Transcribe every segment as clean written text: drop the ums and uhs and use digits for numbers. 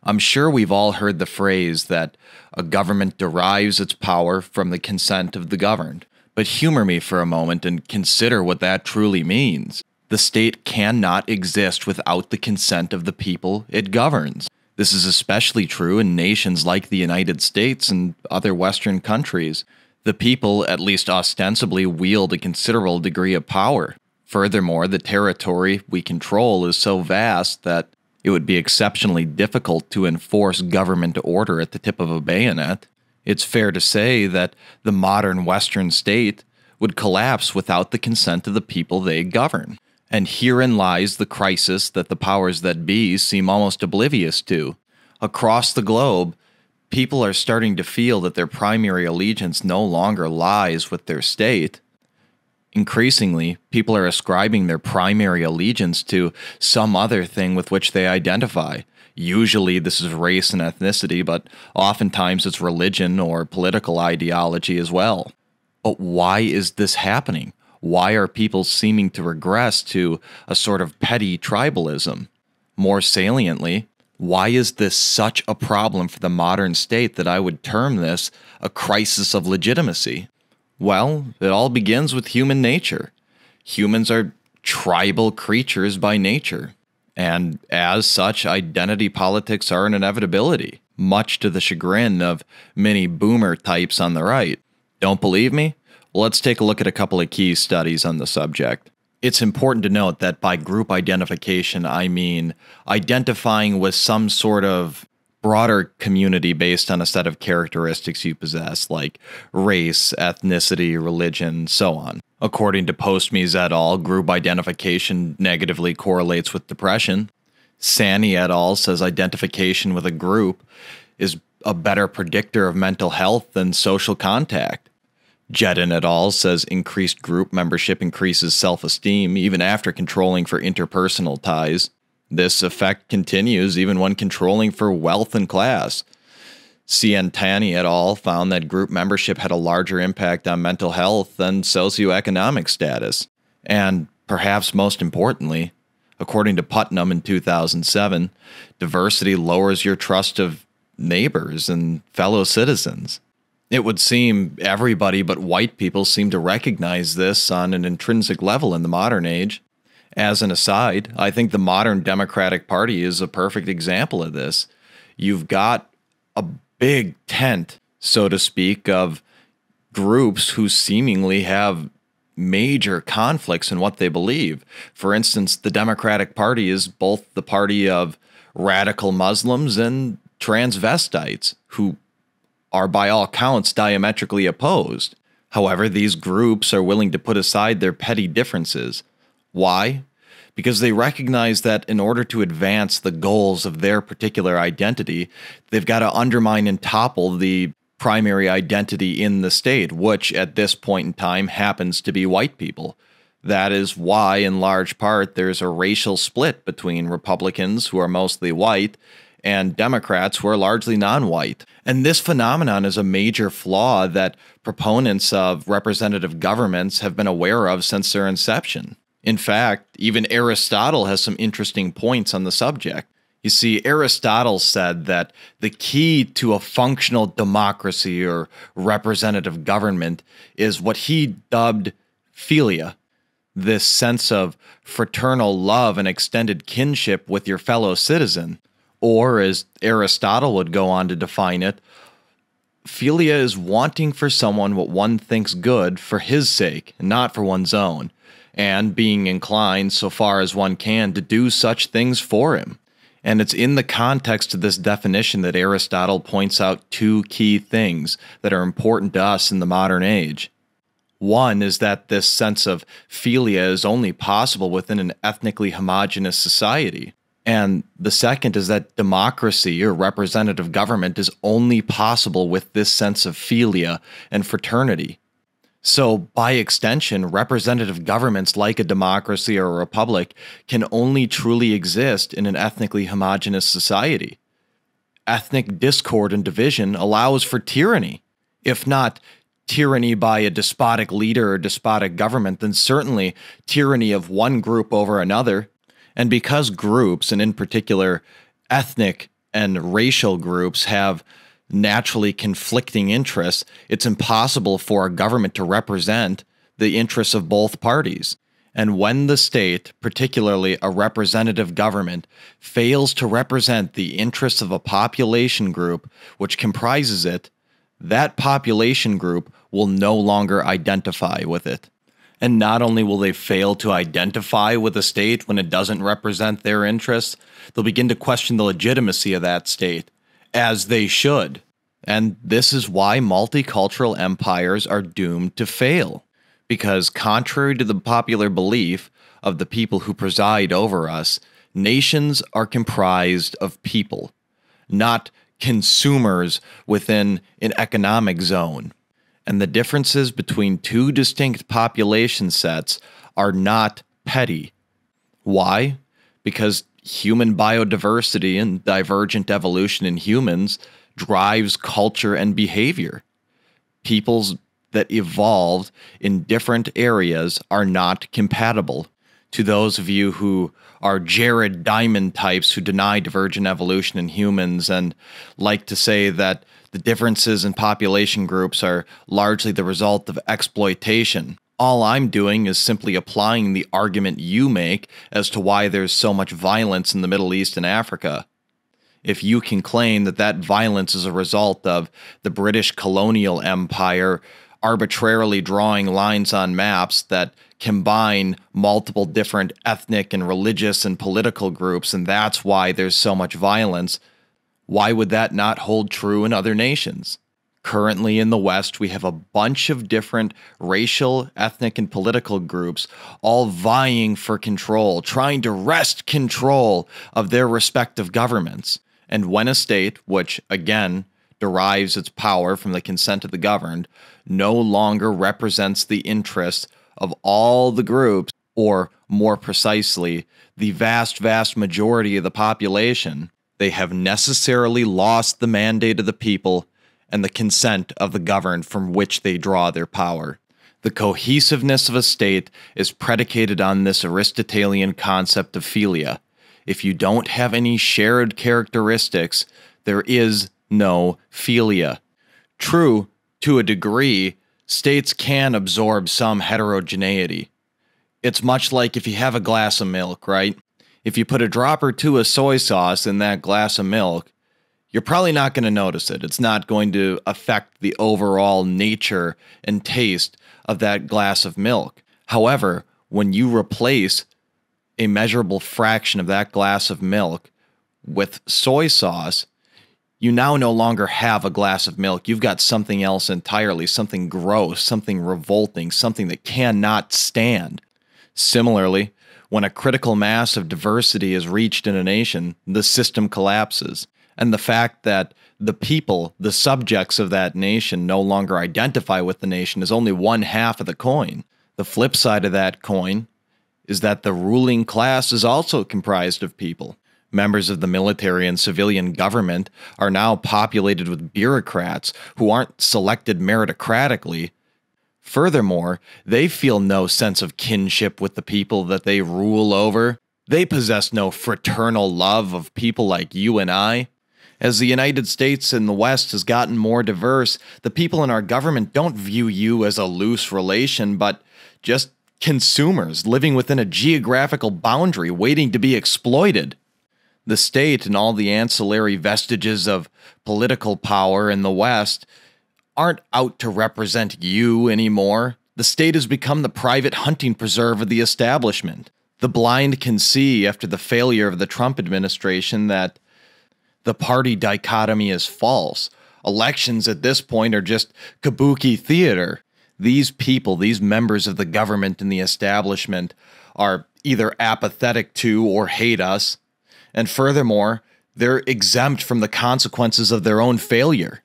I'm sure we've all heard the phrase that a government derives its power from the consent of the governed. But humor me for a moment and consider what that truly means. The state cannot exist without the consent of the people it governs. This is especially true in nations like the United States and other Western countries. The people, at least ostensibly, wield a considerable degree of power. Furthermore, the territory we control is so vast that it would be exceptionally difficult to enforce government order at the tip of a bayonet. It's fair to say that the modern Western state would collapse without the consent of the people they govern. And herein lies the crisis that the powers that be seem almost oblivious to. Across the globe, people are starting to feel that their primary allegiance no longer lies with their state. Increasingly, people are ascribing their primary allegiance to some other thing with which they identify. Usually this is race and ethnicity, but oftentimes it's religion or political ideology as well. But why is this happening? Why are people seeming to regress to a sort of petty tribalism? More saliently, why is this such a problem for the modern state that I would term this a crisis of legitimacy? Well, it all begins with human nature. Humans are tribal creatures by nature, and as such, identity politics are an inevitability, much to the chagrin of many boomer types on the right. Don't believe me? Well, let's take a look at a couple of key studies on the subject. It's important to note that by group identification, I mean identifying with some sort of broader community based on a set of characteristics you possess, like race, ethnicity, religion, so on. According to Postmes et al., group identification negatively correlates with depression. Sani et al. Says identification with a group is a better predictor of mental health than social contact. Jedin et al. Says increased group membership increases self-esteem even after controlling for interpersonal ties. This effect continues even when controlling for wealth and class. Cientani et al. Found that group membership had a larger impact on mental health than socioeconomic status. And perhaps most importantly, according to Putnam in 2007, diversity lowers your trust of neighbors and fellow citizens. It would seem everybody but white people seem to recognize this on an intrinsic level in the modern age. As an aside, I think the modern Democratic Party is a perfect example of this. You've got a big tent, so to speak, of groups who seemingly have major conflicts in what they believe. For instance, the Democratic Party is both the party of radical Muslims and transvestites, who are by all counts diametrically opposed. However, these groups are willing to put aside their petty differences. Why? Because they recognize that in order to advance the goals of their particular identity, they've got to undermine and topple the primary identity in the state, which at this point in time happens to be white people. That is why, in large part, there's a racial split between Republicans, who are mostly white, and Democrats, who are largely non-white. And this phenomenon is a major flaw that proponents of representative governments have been aware of since their inception. In fact, even Aristotle has some interesting points on the subject. You see, Aristotle said that the key to a functional democracy or representative government is what he dubbed philia, this sense of fraternal love and extended kinship with your fellow citizen. Or, as Aristotle would go on to define it, philia is wanting for someone what one thinks good for his sake, not for one's own, and being inclined, so far as one can, to do such things for him. And it's in the context of this definition that Aristotle points out two key things that are important to us in the modern age. One is that this sense of philia is only possible within an ethnically homogeneous society. And the second is that democracy or representative government is only possible with this sense of philia and fraternity. So, by extension, representative governments like a democracy or a republic can only truly exist in an ethnically homogeneous society. Ethnic discord and division allows for tyranny. If not tyranny by a despotic leader or despotic government, then certainly tyranny of one group over another. And because groups, and in particular ethnic and racial groups have naturally conflicting interests, it's impossible for a government to represent the interests of both parties. And when the state, particularly a representative government, fails to represent the interests of a population group which comprises it, that population group will no longer identify with it. And not only will they fail to identify with a state when it doesn't represent their interests, they'll begin to question the legitimacy of that state, as they should. And this is why multicultural empires are doomed to fail. Because contrary to the popular belief of the people who preside over us, nations are comprised of people, not consumers within an economic zone. And the differences between two distinct population sets are not petty. Why? Because human biodiversity and divergent evolution in humans drives culture and behavior. Peoples that evolved in different areas are not compatible. To those of you who are Jared Diamond types who deny divergent evolution in humans and like to say that the differences in population groups are largely the result of exploitation, all I'm doing is simply applying the argument you make as to why there's so much violence in the Middle East and Africa. If you can claim that that violence is a result of the British colonial empire arbitrarily drawing lines on maps that combine multiple different ethnic and religious and political groups, and that's why there's so much violence, why would that not hold true in other nations? Currently in the West, we have a bunch of different racial, ethnic, and political groups all vying for control, trying to wrest control of their respective governments. And when a state, which, again, derives its power from the consent of the governed, no longer represents the interests of all the groups, or more precisely, the vast, vast majority of the population, they have necessarily lost the mandate of the people and the consent of the governed from which they draw their power. The cohesiveness of a state is predicated on this Aristotelian concept of philia. If you don't have any shared characteristics, there is no philia. True, to a degree, states can absorb some heterogeneity. It's much like if you have a glass of milk, right? If you put a drop or two of soy sauce in that glass of milk, you're probably not going to notice it. It's not going to affect the overall nature and taste of that glass of milk. However, when you replace a measurable fraction of that glass of milk with soy sauce, you now no longer have a glass of milk. You've got something else entirely, something gross, something revolting, something that cannot stand. Similarly, when a critical mass of diversity is reached in a nation, the system collapses. And the fact that the people, the subjects of that nation, no longer identify with the nation is only one half of the coin. The flip side of that coin is that the ruling class is also comprised of people. Members of the military and civilian government are now populated with bureaucrats who aren't selected meritocratically. Furthermore, they feel no sense of kinship with the people that they rule over. They possess no fraternal love of people like you and I. As the United States and the West has gotten more diverse, the people in our government don't view you as a loose relation, but just consumers living within a geographical boundary waiting to be exploited. The state and all the ancillary vestiges of political power in the West aren't out to represent you anymore. The state has become the private hunting preserve of the establishment. The blind can see after the failure of the Trump administration that the party dichotomy is false. Elections at this point are just kabuki theater. These people, these members of the government and the establishment, are either apathetic to or hate us. And furthermore, they're exempt from the consequences of their own failure.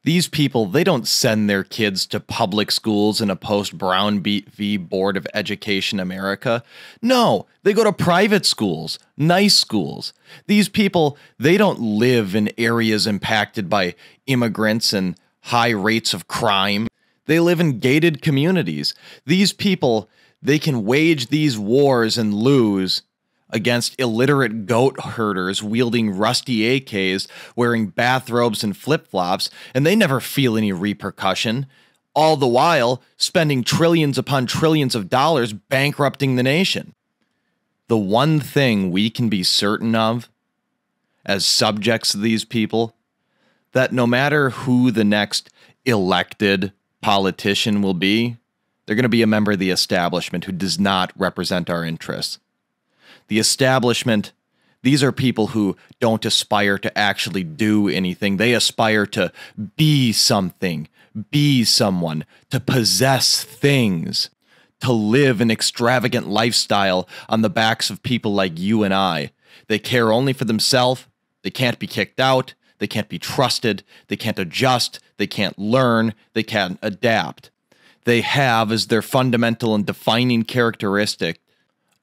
These people, they don't send their kids to public schools in a post-Brown v. Board of Education America. No, they go to private schools, nice schools. These people, they don't live in areas impacted by immigrants and high rates of crime. They live in gated communities. These people, they can wage these wars and lose against illiterate goat herders wielding rusty AKs, wearing bathrobes and flip-flops, and they never feel any repercussion, all the while spending trillions upon trillions of dollars bankrupting the nation. The one thing we can be certain of, as subjects of these people, that no matter who the next elected politician will be, they're going to be a member of the establishment who does not represent our interests. The establishment, these are people who don't aspire to actually do anything. They aspire to be something, be someone, to possess things, to live an extravagant lifestyle on the backs of people like you and I. They care only for themselves. They can't be kicked out. They can't be trusted. They can't adjust. They can't learn. They can't adapt. They have as their fundamental and defining characteristic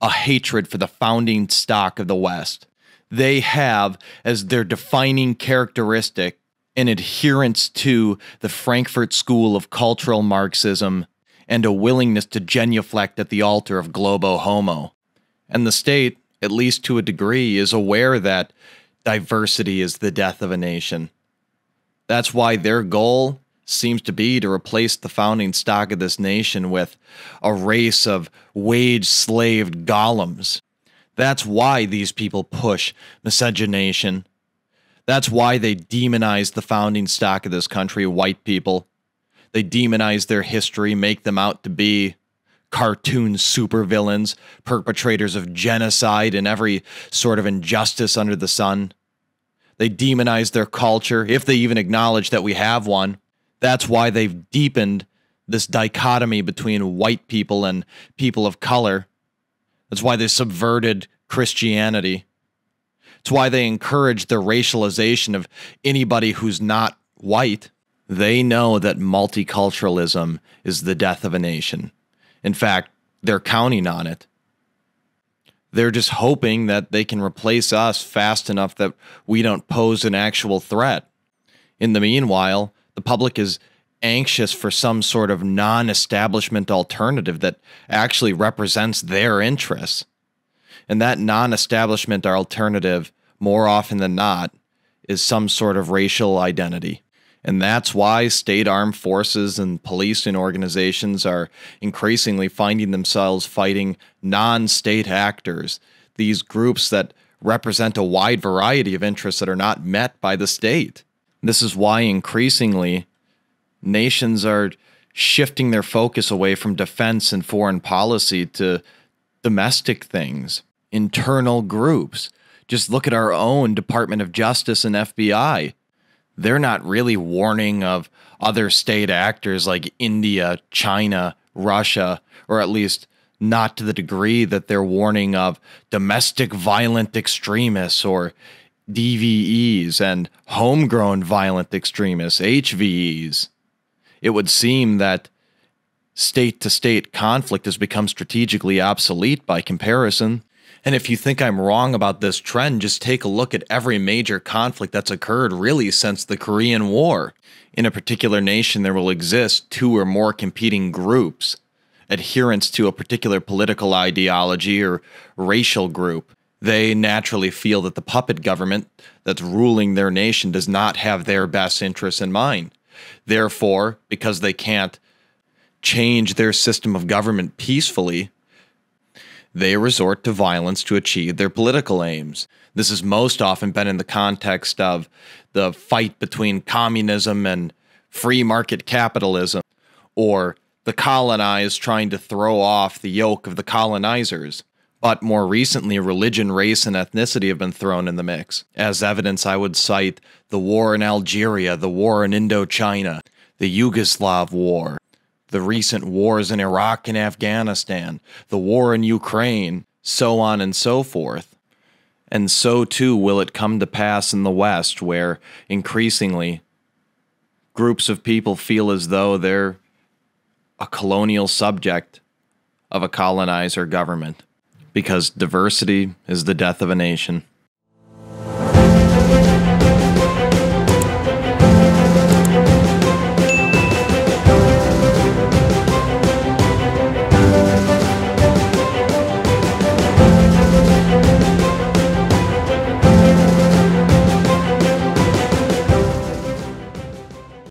a hatred for the founding stock of the West. They have as their defining characteristic an adherence to the Frankfurt School of Cultural Marxism and a willingness to genuflect at the altar of globo homo. And the state, at least to a degree, is aware that diversity is the death of a nation. That's why their goal seems to be to replace the founding stock of this nation with a race of wage-slaved golems. That's why these people push miscegenation. That's why they demonize the founding stock of this country, white people. They demonize their history, make them out to be cartoon supervillains, perpetrators of genocide and every sort of injustice under the sun. They demonize their culture, if they even acknowledge that we have one. That's why they've deepened this dichotomy between white people and people of color. That's why they subverted Christianity. It's why they encourage the racialization of anybody who's not white. They know that multiculturalism is the death of a nation. In fact, they're counting on it. They're just hoping that they can replace us fast enough that we don't pose an actual threat. In the meanwhile, the public is anxious for some sort of non-establishment alternative that actually represents their interests. And that non-establishment alternative, more often than not, is some sort of racial identity. And that's why state armed forces and policing organizations are increasingly finding themselves fighting non-state actors, these groups that represent a wide variety of interests that are not met by the state. This is why increasingly nations are shifting their focus away from defense and foreign policy to domestic things, internal groups. Just look at our own Department of Justice and FBI. They're not really warning of other state actors like India, China, Russia, or at least not to the degree that they're warning of domestic violent extremists or DVEs and homegrown violent extremists, HVEs. It would seem that state-to-state conflict has become strategically obsolete by comparison. And if you think I'm wrong about this trend, just take a look at every major conflict that's occurred really since the Korean War. In a particular nation, there will exist two or more competing groups, adherents to a particular political ideology or racial group. They naturally feel that the puppet government that's ruling their nation does not have their best interests in mind. Therefore, because they can't change their system of government peacefully, they resort to violence to achieve their political aims. This has most often been in the context of the fight between communism and free market capitalism, or the colonized trying to throw off the yoke of the colonizers. But more recently, religion, race, and ethnicity have been thrown in the mix. As evidence, I would cite the war in Algeria, the war in Indochina, the Yugoslav war, the recent wars in Iraq and Afghanistan, the war in Ukraine, so on and so forth. And so too will it come to pass in the West, where increasingly groups of people feel as though they're a colonial subject of a colonizer government, because diversity is the death of a nation.